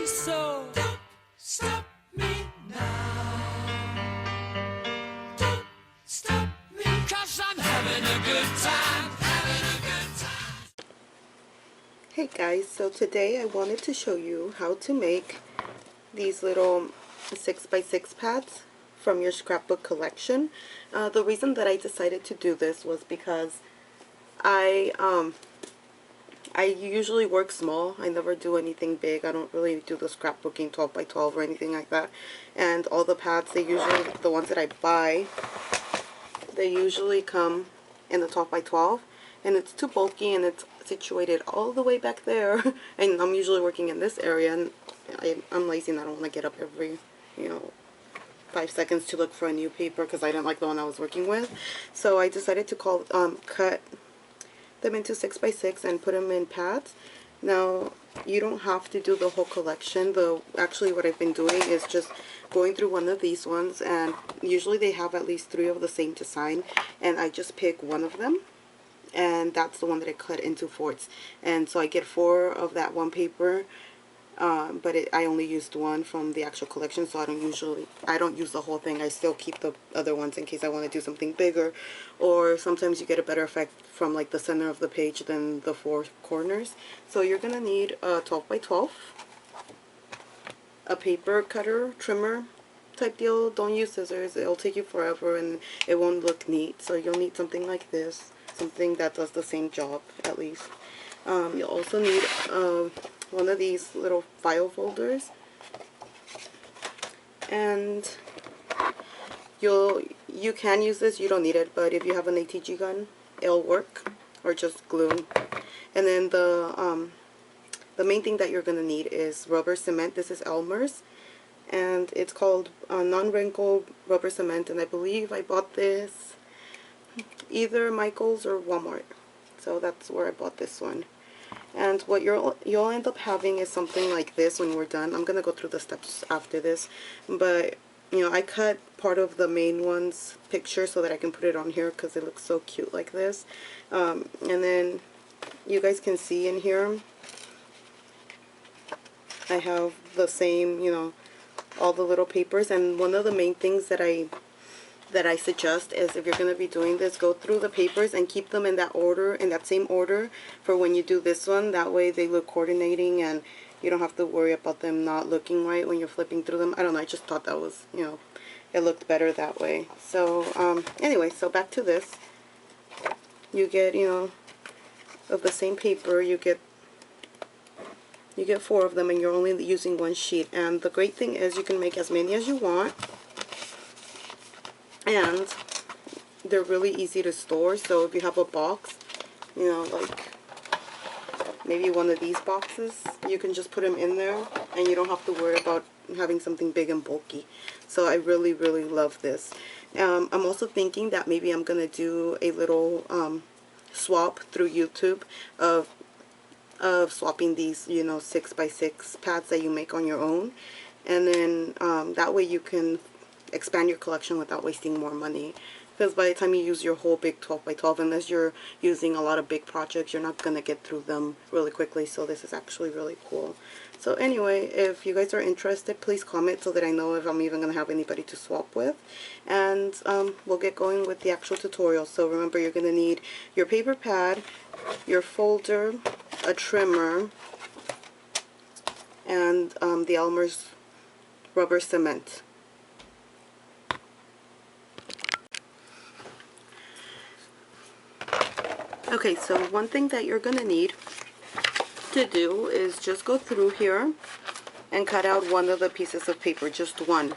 so don't stop me now. Don't stop me, 'cause I'm having a good time, having a good time. Hey guys, so today I wanted to show you how to make these little 6x6 pads from your scrapbook collection. The reason that I decided to do this was because I usually work small. I never do anything big. I don't really do the scrapbooking 12 by 12 or anything like that. And all the pads, the ones that I buy, they usually come in the 12 by 12. And it's too bulky and it's situated all the way back there. And I'm usually working in this area and I'm lazy and I don't want to get up every, 5 seconds to look for a new paper because I didn't like the one I was working with. So I decided to cut them into 6x6 and put them in pads. Now you don't have to do the whole collection. Actually what I've been doing is just going through one of these ones, and usually they have at least 3 of the same design, and I just pick one of them, and that's the one that I cut into fourths. And so I get 4 of that one paper, but I only used one from the actual collection, so I don't use the whole thing. I still keep the other ones in case I want to do something bigger, or sometimes you get a better effect from like the center of the page than the 4 corners. So you're gonna need a 12 by 12, a paper cutter, trimmer type deal. Don't use scissors, it'll take you forever and it won't look neat. So you'll need something like this, something that does the same job at least. You'll also need one of these little file folders, and you can use this, you don't need it, but if you have an ATG gun it'll work, or just glue. And then the main thing that you're gonna need is rubber cement. This is Elmer's and it's called non-wrinkle rubber cement, and I believe I bought this either Michael's or Walmart, so that's where I bought this one. And what you'll end up having is something like this when we're done. I'm gonna go through the steps after this, but I cut part of the main one's picture so that I can put it on here because it looks so cute like this. And then you guys can see in here I have the same, all the little papers. And one of the main things that I suggest is, if you're going to be doing this, go through the papers and keep them in that order, in that same order, for when you do this one. That way they look coordinating and you don't have to worry about them not looking right when you're flipping through them. I don't know, I just thought that was, it looked better that way. So anyway, so back to this. You get, of the same paper, you get 4 of them, and you're only using one sheet. And the great thing is you can make as many as you want, and they're really easy to store. So if you have a box, like maybe one of these boxes, you can just put them in there and you don't have to worry about having something big and bulky. So I really, really love this. I'm also thinking that maybe I'm gonna do a little swap through YouTube of swapping these 6x6 pads that you make on your own, and then that way you can expand your collection without wasting more money. Because by the time you use your whole big 12 by 12, unless you're using a lot of big projects, you're not going to get through them really quickly. So this is actually really cool. So anyway, if you guys are interested, please comment so that I know if I'm even going to have anybody to swap with. And we'll get going with the actual tutorial. So remember, you're going to need your paper pad, your folder, a trimmer, and the Elmer's rubber cement. Okay, so one thing that you're going to need to do is just go through here and cut out one of the pieces of paper, just one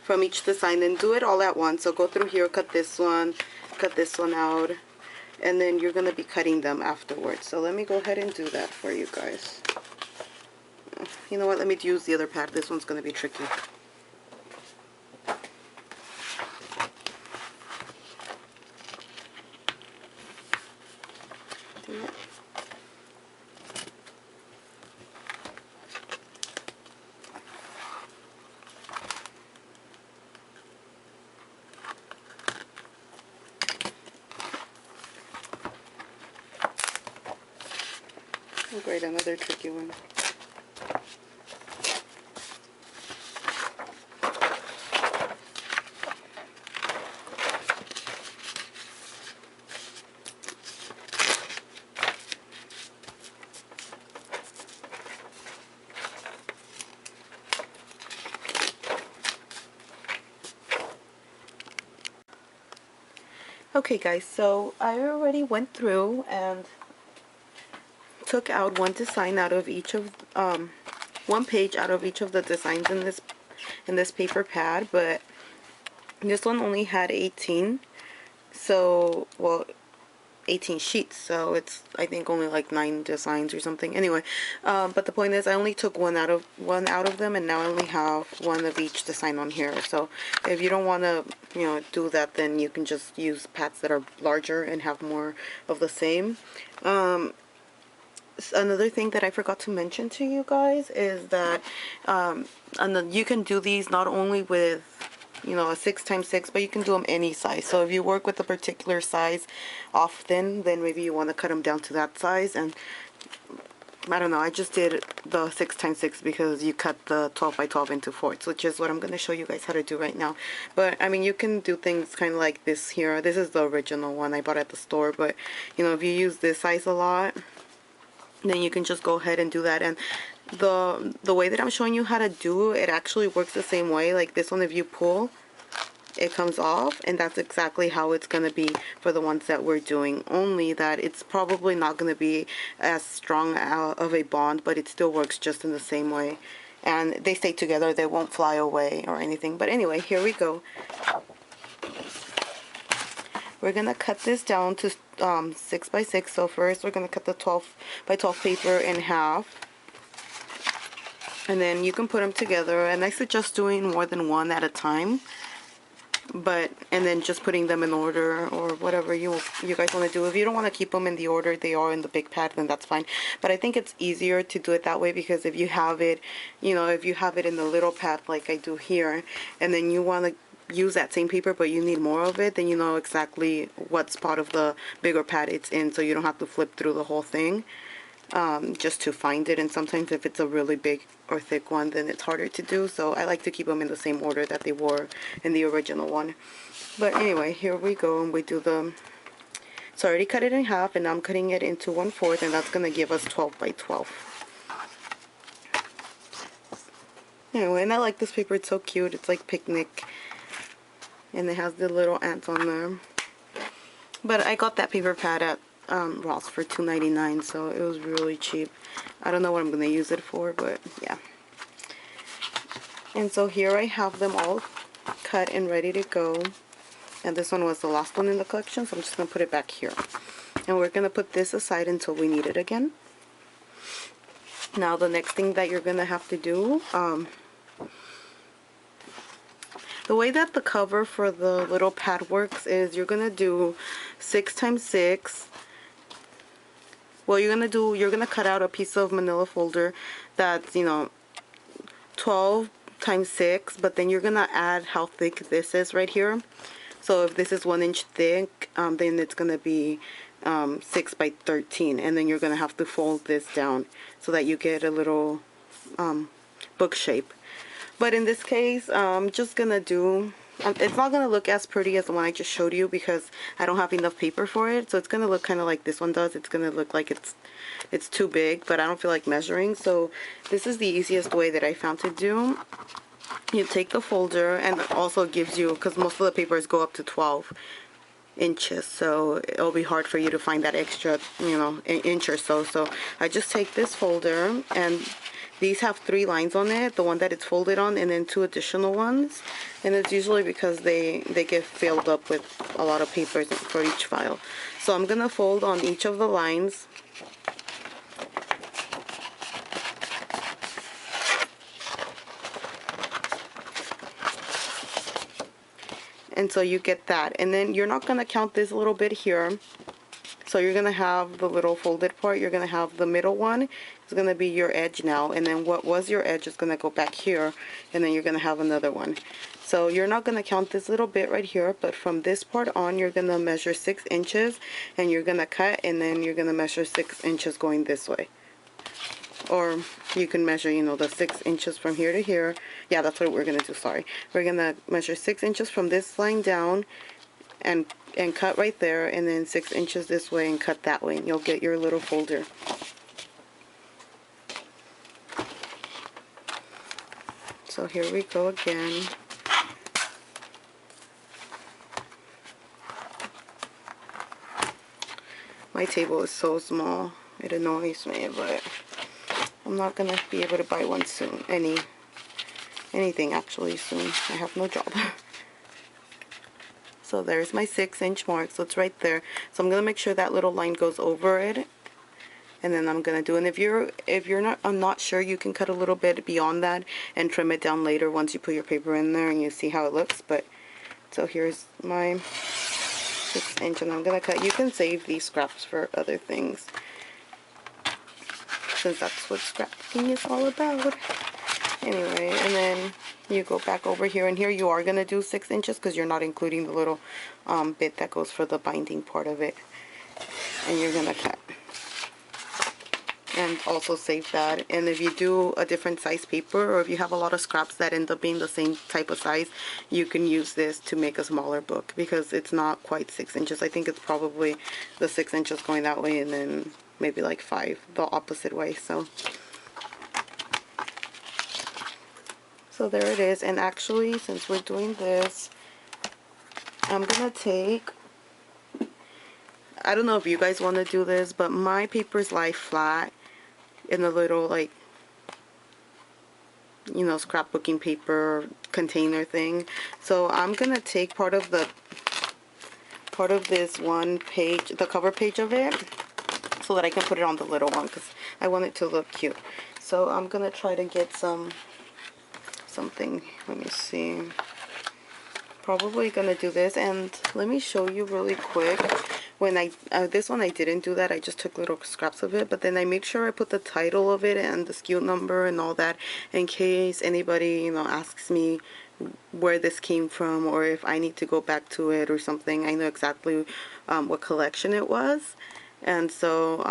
from each design, and do it all at once. So go through here, cut this one out, and then you're going to be cutting them afterwards. So let me go ahead and do that for you guys. You know what, let me use the other pad. This one's going to be tricky. Oh, great, another tricky one. Okay guys, so I already went through and took out one design out of each of one page out of each of the designs in this paper pad, but this one only had 18, so well 18 sheets, so it's I think only like 9 designs or something. Anyway, but the point is I only took one out of them, and now I only have one of each design on here. So if you don't want to, you know, do that, then you can just use pads that are larger and have more of the same. Another thing that I forgot to mention to you guys is that and then you can do these not only with, you know, a 6x6, but you can do them any size. So if you work with a particular size often, then maybe you want to cut them down to that size. And I don't know, I just did the 6x6 because you cut the 12x12 into fourths, which is what I'm going to show you guys how to do right now. But I mean, you can do things kind of like this here. This is the original one I bought at the store, but you know, if you use this size a lot, then you can just go ahead and do that. And the way that I'm showing you how to do it actually works the same way. Like this one, if you pull, it comes off, and that's exactly how it's going to be for the ones that we're doing, only that it's probably not going to be as strong of a bond, but it still works just in the same way, and they stay together, they won't fly away or anything. But anyway, here we go. We're going to cut this down to 6x6. So first we're going to cut the 12x12 paper in half, and then you can put them together, and I suggest doing more than one at a time, and then just putting them in order or whatever you guys want to do. If you don't want to keep them in the order they are in the big pad, then that's fine, but I think it's easier to do it that way, because if you have it, you know, if you have it in the little pad like I do here, and then you want to use that same paper but you need more of it, then you know exactly what spot of the bigger pad it's in, so you don't have to flip through the whole thing just to find it. And sometimes if it's a really big or thick one, then it's harder to do, so I like to keep them in the same order that they were in the original one. But anyway, here we go, and we do so I already cut it in half, and now I'm cutting it into 1/4, and that's going to give us 12x12. Anyway, and I like this paper, it's so cute, it's like picnic, and it has the little ants on there. But I got that paper pad at Ross for $2.99, so it was really cheap. I don't know what I'm going to use it for, but yeah. And so here I have them all cut and ready to go. And this one was the last one in the collection, so I'm just going to put it back here. And we're going to put this aside until we need it again. Now the next thing that you're going to have to do, the way that the cover for the little pad works is you're going to do 6x6. Well, you're going to cut out a piece of manila folder that's, you know, 12x6, but then you're going to add how thick this is right here. So if this is 1 inch thick, then it's going to be 6x13, and then you're going to have to fold this down so that you get a little book shape. But in this case, I'm just going to do, it's not going to look as pretty as the one I just showed you because I don't have enough paper for it. So it's going to look kind of like this one does. It's going to look like it's too big, but I don't feel like measuring. So this is the easiest way that I found to do. You take the folder, and it also gives you, because most of the papers go up to 12 inches, so it'll be hard for you to find that extra, you know, an inch or so. So I just take this folder, and these have 3 lines on it, the one that it's folded on, and then 2 additional ones, and it's usually because they get filled up with a lot of papers for each file. So I'm gonna fold on each of the lines. And so you get that, and then you're not going to count this little bit here. So you're going to have the little folded part, you're going to have the middle one, it's going to be your edge now, and then what was your edge is going to go back here, and then you're going to have another one. So you're not going to count this little bit right here, but from this part on you're going to measure 6 inches, and you're going to cut, and then you're going to measure 6 inches going this way. Or you can measure, you know, the 6 inches from here to here. Yeah, that's what we're going to do, sorry. We're going to measure 6 inches from this line down and cut right there, and then 6 inches this way and cut that way, and you'll get your little folder. So here we go again. My table is so small. It annoys me, but I'm not gonna be able to buy one soon. Anything actually soon. I have no job. So there's my 6-inch mark. So it's right there. So I'm gonna make sure that little line goes over it. And then I'm gonna do, and if you're not, I'm not sure, you can cut a little bit beyond that and trim it down later once you put your paper in there and you see how it looks. But so here's my 6-inch, and I'm gonna cut. You can save these scraps for other things, since that's what scrapbooking is all about. Anyway, and then you go back over here, and here you are gonna do 6 inches because you're not including the little bit that goes for the binding part of it, and you're gonna cut. And also save that. And if you do a different size paper, or if you have a lot of scraps that end up being the same type of size, you can use this to make a smaller book, because it's not quite 6 inches. I think it's probably the 6 inches going that way, and then maybe like 5 the opposite way. So there it is. And actually, since we're doing this, I'm gonna take, I don't know if you guys want to do this, but my papers lie flat in a little, like, you know, scrapbooking paper container thing. So I'm gonna take part of this one page, the cover page of it, so that I can put it on the little one, because I want it to look cute. So I'm gonna try to get something, let me see, probably gonna do this. And let me show you really quick. When this one I didn't do that, I just took little scraps of it, but then I made sure I put the title of it and the SKU number and all that, in case anybody, you know, asks me where this came from, or if I need to go back to it or something. I know exactly what collection it was. And so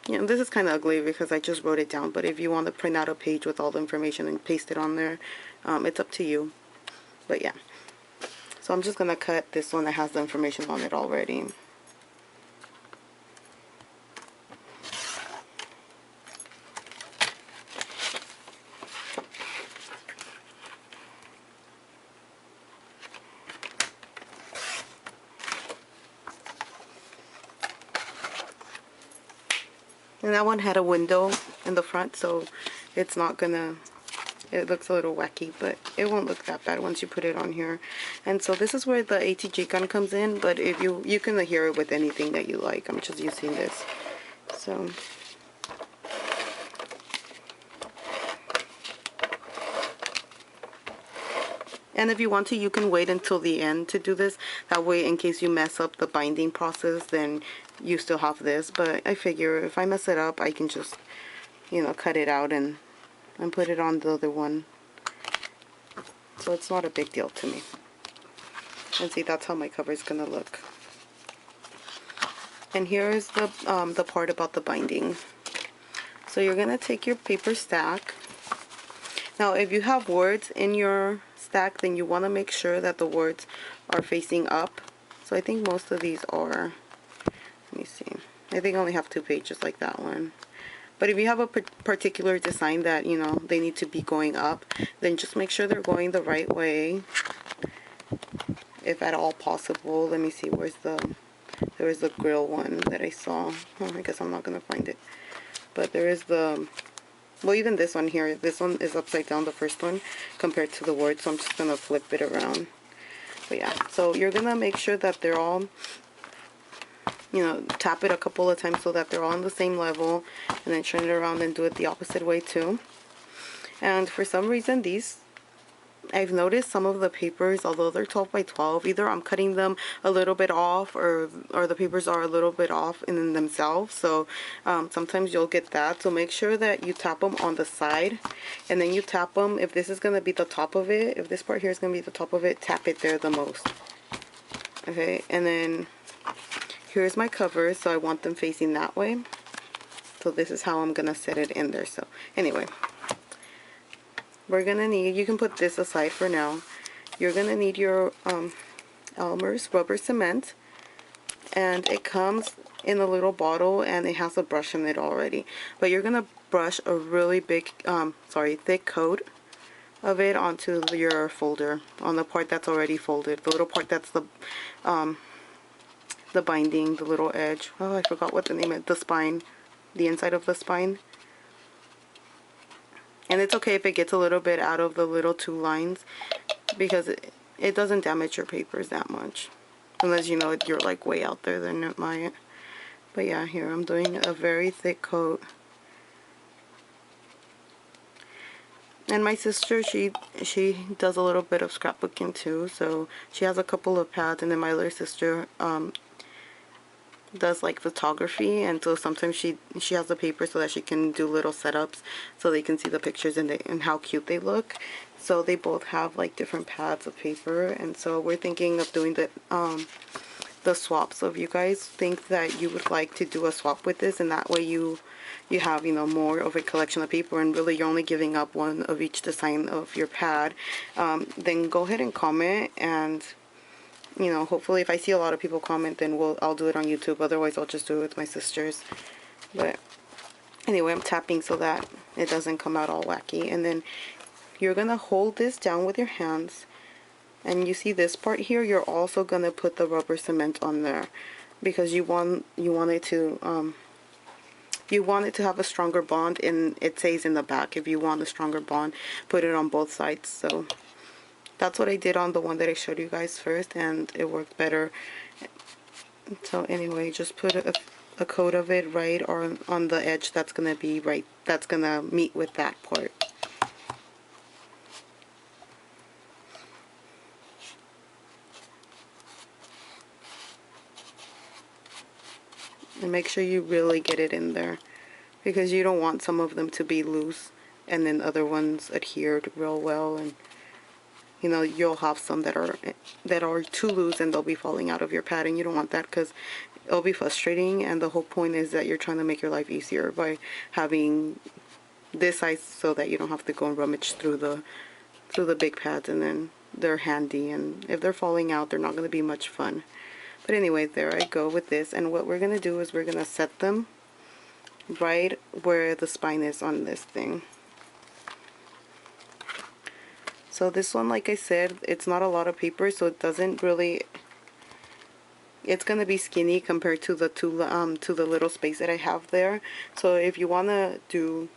you know, this is kind of ugly because I just wrote it down, but if you want to print out a page with all the information and paste it on there, it's up to you. But yeah, so I'm just gonna cut this one that has the information on it already. And that one had a window in the front, so it's not gonna, it looks a little wacky, but it won't look that bad once you put it on here. And so this is where the ATG gun comes in, but if you can adhere it with anything that you like. I'm just using this. So and if you want to, you can wait until the end to do this. That way, in case you mess up the binding process, then you still have this. But I figure if I mess it up, I can just, you know, cut it out and put it on the other one. So it's not a big deal to me. And see, that's how my cover is gonna look. And here is the part about the binding. So you're gonna take your paper stack. Now, if you have words in your stack, then you want to make sure that the words are facing up. So I think most of these are, let me see, I think I only have 2 pages like that one. But if you have a particular design that, you know, they need to be going up, then just make sure they're going the right way, if at all possible. Let me see, where's there was the grill one that I saw. Oh, I guess I'm not gonna find it. But there is well, even this one here, this one is upside down, the first one, compared to the word, so I'm just gonna flip it around. But yeah, so you're gonna make sure that they're all, you know, tap it a couple of times so that they're all on the same level, and then turn it around and do it the opposite way too. And for some reason, these, I've noticed some of the papers, although they're 12 by 12, either I'm cutting them a little bit off, or the papers are a little bit off in themselves. So sometimes you'll get that. So make sure that you tap them on the side, and then you tap them, if this is going to be the top of it, if this part here is going to be the top of it, tap it there the most. Okay, and then here's my cover, so I want them facing that way. So this is how I'm going to set it in there. So anyway, we're gonna need, you can put this aside for now. You're gonna need your Elmer's rubber cement, and it comes in a little bottle and it has a brush in it already. But you're gonna brush a really big, thick coat of it onto your folder, on the part that's already folded, the little part that's the the binding, the little edge. Oh, I forgot what the name is. The spine, the inside of the spine. And it's okay if it gets a little bit out of the little two lines, because it doesn't damage your papers that much. Unless, you know, you're like way out there, then it might. But yeah, here I'm doing a very thick coat. And my sister, she does a little bit of scrapbooking too, so she has a couple of pads. And then my other sister does like photography, and so sometimes she has the paper so that she can do little setups so they can see the pictures and how cute they look. So they both have like different pads of paper, and so we're thinking of doing the swap. So if you guys think that you would like to do a swap with this, and that way you have, you know, more of a collection of paper, and really you're only giving up one of each design of your pad, then go ahead and comment. And you know, hopefully if I see a lot of people comment, then I'll do it on YouTube. Otherwise I'll just do it with my sisters. But anyway, I'm tapping so that it doesn't come out all wacky. And then you're gonna hold this down with your hands, and you see this part here, you're also gonna put the rubber cement on there, because you want it to have a stronger bond. And it says in the back, if you want a stronger bond, put it on both sides. So that's what I did on the one that I showed you guys first, and it worked better. So anyway, just put a coat of it right on the edge that's gonna be right, that's gonna meet with that part. And make sure you really get it in there, because you don't want some of them to be loose and then other ones adhered real well. And you know, you'll have some that are too loose and they'll be falling out of your pad, and you don't want that, because it'll be frustrating. And the whole point is that you're trying to make your life easier by having this size, so that you don't have to go and rummage through the big pads, and then they're handy, and if they're falling out, they're not going to be much fun. But anyway, there I go with this. And what we're going to do is we're going to set them right where the spine is on this thing. So this one, like I said, it's not a lot of paper, so it doesn't really, it's going to be skinny compared to the to the little space that I have there. So if you want to do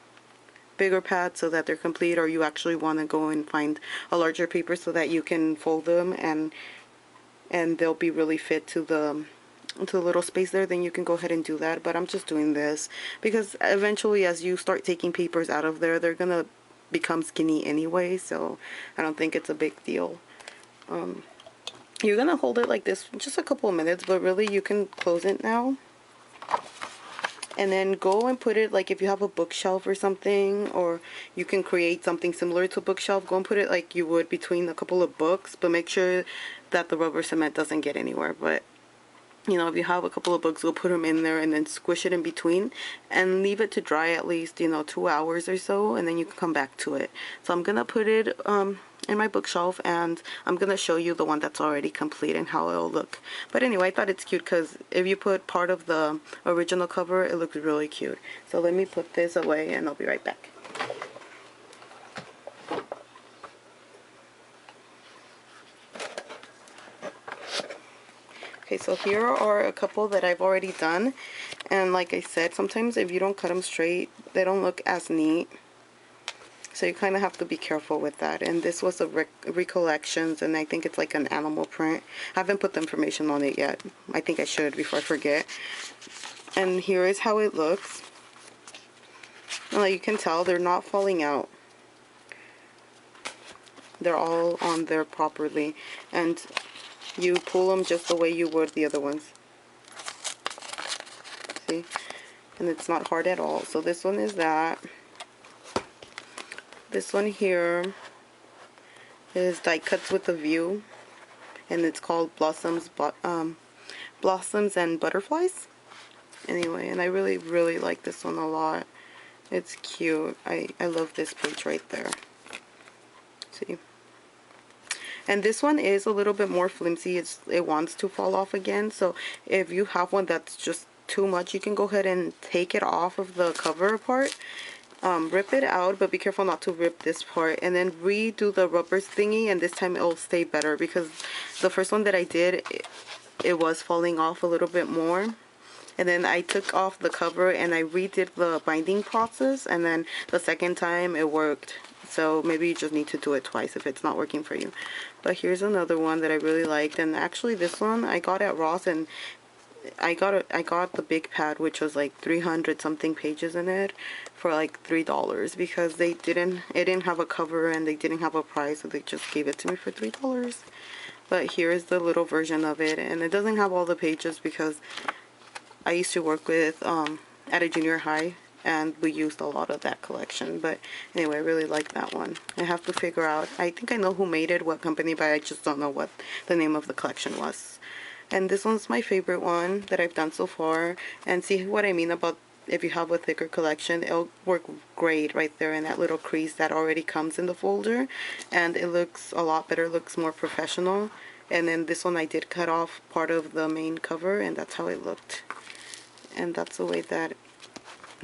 bigger pads so that they're complete, or you actually want to go and find a larger paper so that you can fold them and they'll be really fit to the little space there, then you can go ahead and do that. But I'm just doing this because eventually, as you start taking papers out of there, they're gonna become skinny anyway, so I don't think it's a big deal. You're gonna hold it like this just a couple of minutes, but really you can close it now. And then go and put it, like if you have a bookshelf or something, or you can create something similar to a bookshelf, go and put it like you would between a couple of books, but make sure that the rubber cement doesn't get anywhere. But you know, if you have a couple of books, go put them in there and then squish it in between and leave it to dry at least, you know, 2 hours or so, and then you can come back to it. So I'm gonna put it in my bookshelf, and I'm gonna show you the one that's already complete and how it'll look. But anyway, I thought it's cute because if you put part of the original cover, it looks really cute. So let me put this away and I'll be right back. Okay, so here are a couple that I've already done, and like I said, sometimes if you don't cut them straight, they don't look as neat. So you kind of have to be careful with that. And this was a recollections, and I think it's like an animal print. I haven't put the information on it yet. I think I should before I forget. And here is how it looks. And like you can tell, they're not falling out. They're all on there properly. And you pull them just the way you would the other ones. See? And it's not hard at all. So this one is that. This one here is die cuts with a view, and it's called Blossoms and Butterflies. Anyway, and I really like this one a lot. It's cute. I love this page right there. See? And this one is a little bit more flimsy. It wants to fall off again. So if you have one that's just too much, you can go ahead and take it off of the cover part. Rip it out, but be careful not to rip this part, and then redo the rubber thingy, and this time it'll stay better, because the first one that I did, it was falling off a little bit more. And then I took off the cover and I redid the binding process, and then the second time it worked. So maybe you just need to do it twice if it's not working for you. But here's another one that I really liked, and actually this one I got at Ross, and I got the big pad, which was like 300 something pages in it, for like $3, because it didn't have a cover and they didn't have a price, so they just gave it to me for $3. But here's the little version of it, and it doesn't have all the pages because I used to work with at a junior high, and we used a lot of that collection. But anyway, I really like that one. I have to figure out, I think I know who made it, what company, but I just don't know what the name of the collection was. And this one's my favorite one that I've done so far. And see what I mean about if you have a thicker collection, it'll work great right there in that little crease that already comes in the folder, and it looks a lot better, looks more professional. And then this one I did cut off part of the main cover, and that's how it looked. And that's the way that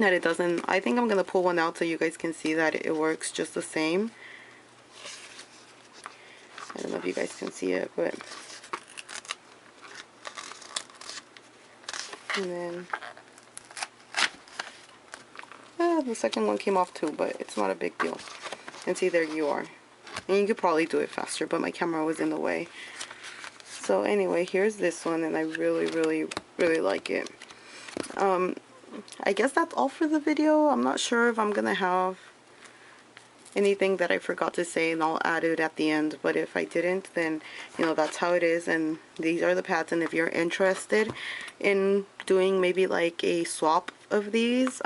it doesn't, I think I'm gonna pull one out so you guys can see that it works just the same. I don't know if you guys can see it, but and then the second one came off too, but it's not a big deal. And see, there you are. And you could probably do it faster, but my camera was in the way. So anyway, here's this one, and I really like it. I guess that's all for the video. I'm not sure if I'm gonna have anything that I forgot to say, and I'll add it at the end. But if I didn't, then you know, that's how it is. And these are the pads, and if you're interested in doing maybe like a swap of these,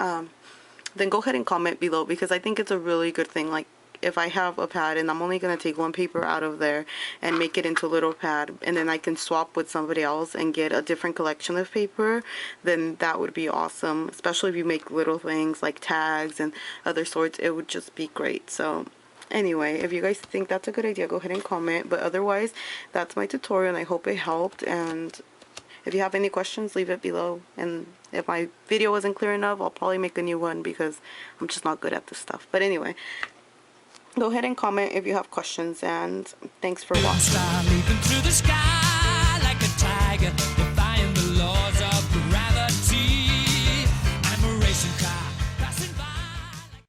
then go ahead and comment below, because I think it's a really good thing. Like, if I have a pad and I'm only going to take one paper out of there and make it into a little pad, and then I can swap with somebody else and get a different collection of paper, then that would be awesome. Especially if you make little things like tags and other sorts, it would just be great. So anyway, if you guys think that's a good idea, go ahead and comment. But otherwise, that's my tutorial, and I hope it helped. And if you have any questions, leave it below. And if my video wasn't clear enough, I'll probably make a new one, because I'm just not good at this stuff. But anyway, go ahead and comment if you have questions, and thanks for watching. Star leaping through the sky like a tiger.